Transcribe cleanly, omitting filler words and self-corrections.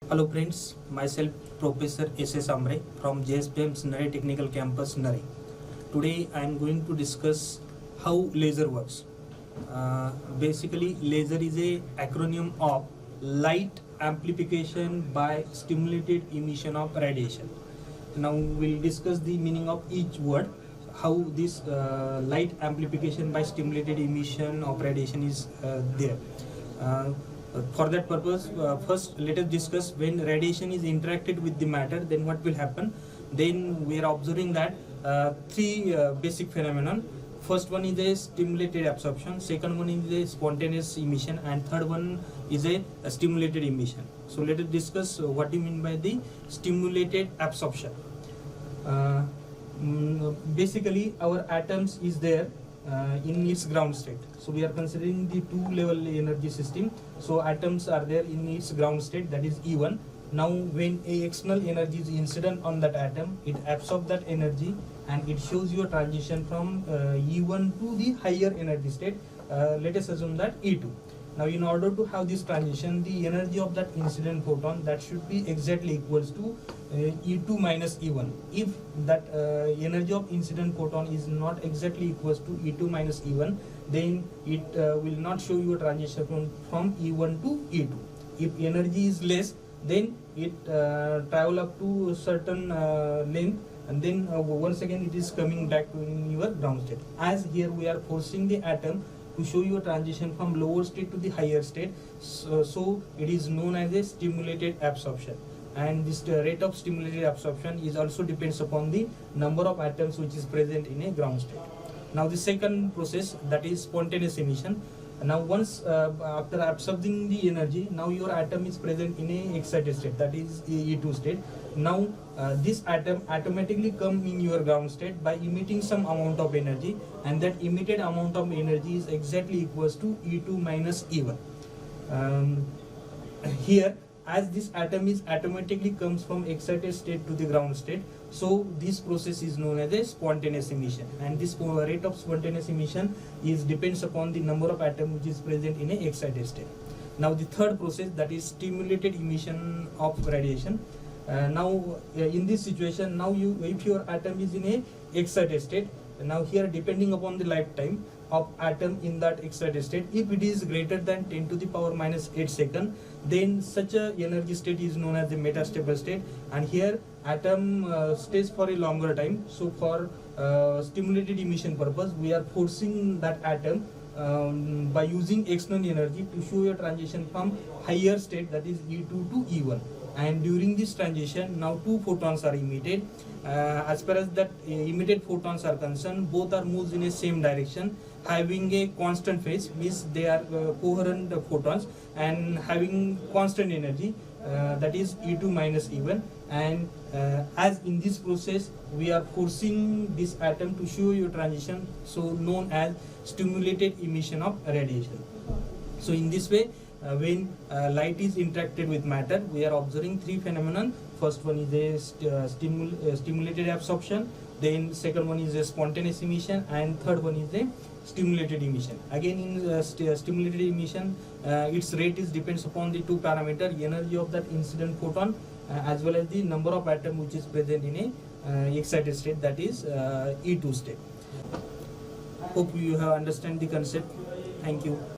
Hello friends, myself Professor S.S. Amre from JSPM's Nare Technical Campus, Nare. Today I am going to discuss how laser works. Basically, laser is a acronym of light amplification by stimulated emission of radiation. Now we'll discuss the meaning of each word, how this light amplification by stimulated emission of radiation is there. For that purpose, first let us discuss when radiation is interacted with the matter, then what will happen. Then we are observing that three basic phenomenon. First one is a stimulated absorption, second one is a spontaneous emission, and third one is a stimulated emission. So let us discuss what do you mean by the stimulated absorption. Basically our atoms is there in its ground state. So we are considering the two-level energy system. So atoms are there in its ground state, that is E1. Now when a external energy is incident on that atom, it absorbs that energy and it shows you a transition from E1 to the higher energy state. Let us assume that E2. Now in order to have this transition, the energy of that incident photon that should be exactly equals to E2 minus E1. If that energy of incident photon is not exactly equals to E2 minus E1, then it will not show you a transition from E1 to E2. If energy is less, then it travel up to a certain length, and then once again it is coming back to your ground state. As here we are forcing the atom to show you a transition from lower state to the higher state, so it is known as a stimulated absorption. And this rate of stimulated absorption is also depends upon the number of atoms which is present in a ground state. Now the second process, that is spontaneous emission. Now once after absorbing the energy, now your atom is present in a excited state, that is E2 state. Now this atom automatically come in your ground state by emitting some amount of energy, and that emitted amount of energy is exactly equals to E2 minus E1. Here, as this atom is automatically comes from excited state to the ground state, so this process is known as a spontaneous emission, and this rate of spontaneous emission is depends upon the number of atoms which is present in a excited state. Now the third process, that is stimulated emission of radiation. Now in this situation, now if your atom is in a excited state, now here depending upon the lifetime of atom in that excited state, if it is greater than 10 to the power minus 8 second, then such a energy state is known as the metastable state, and here atom stays for a longer time. So for stimulated emission purpose, we are forcing that atom by using external energy to show a transition from higher state, that is E2 to E1. And during this transition, now two photons are emitted. As far as that emitted photons are concerned, both are moves in a same direction, having a constant phase, means they are coherent photons and having constant energy, that is E2 minus E1. And as in this process we are forcing this atom to show you transition, so known as stimulated emission of radiation. So in this way, when light is interacted with matter, we are observing three phenomena. First one is a stimulated absorption, then second one is a spontaneous emission, and third one is a stimulated emission. Again in stimulated emission, its rate is depends upon the two parameter, energy of that incident photon as well as the number of atom which is present in a excited state, that is E2 state. Hope you have understand the concept. Thank you.